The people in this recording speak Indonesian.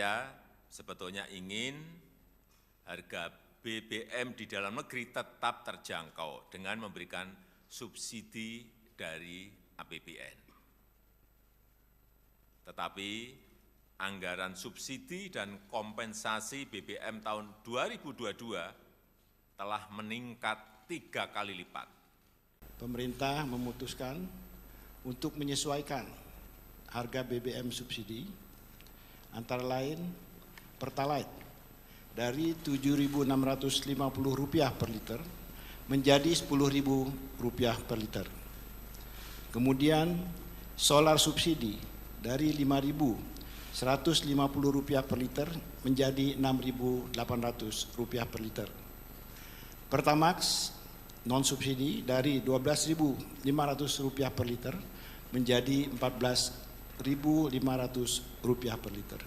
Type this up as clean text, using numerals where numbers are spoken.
Saya sebetulnya ingin harga BBM di dalam negeri tetap terjangkau dengan memberikan subsidi dari APBN. Tetapi anggaran subsidi dan kompensasi BBM tahun 2022 telah meningkat 3 kali lipat. Pemerintah memutuskan untuk menyesuaikan harga BBM subsidi, antara lain Pertalite dari Rp7.650 per liter menjadi Rp10.000 per liter. Kemudian solar subsidi dari Rp5.150 per liter menjadi Rp6.800 per liter. Pertamax non subsidi dari Rp12.500 per liter menjadi Rp14.500 per liter.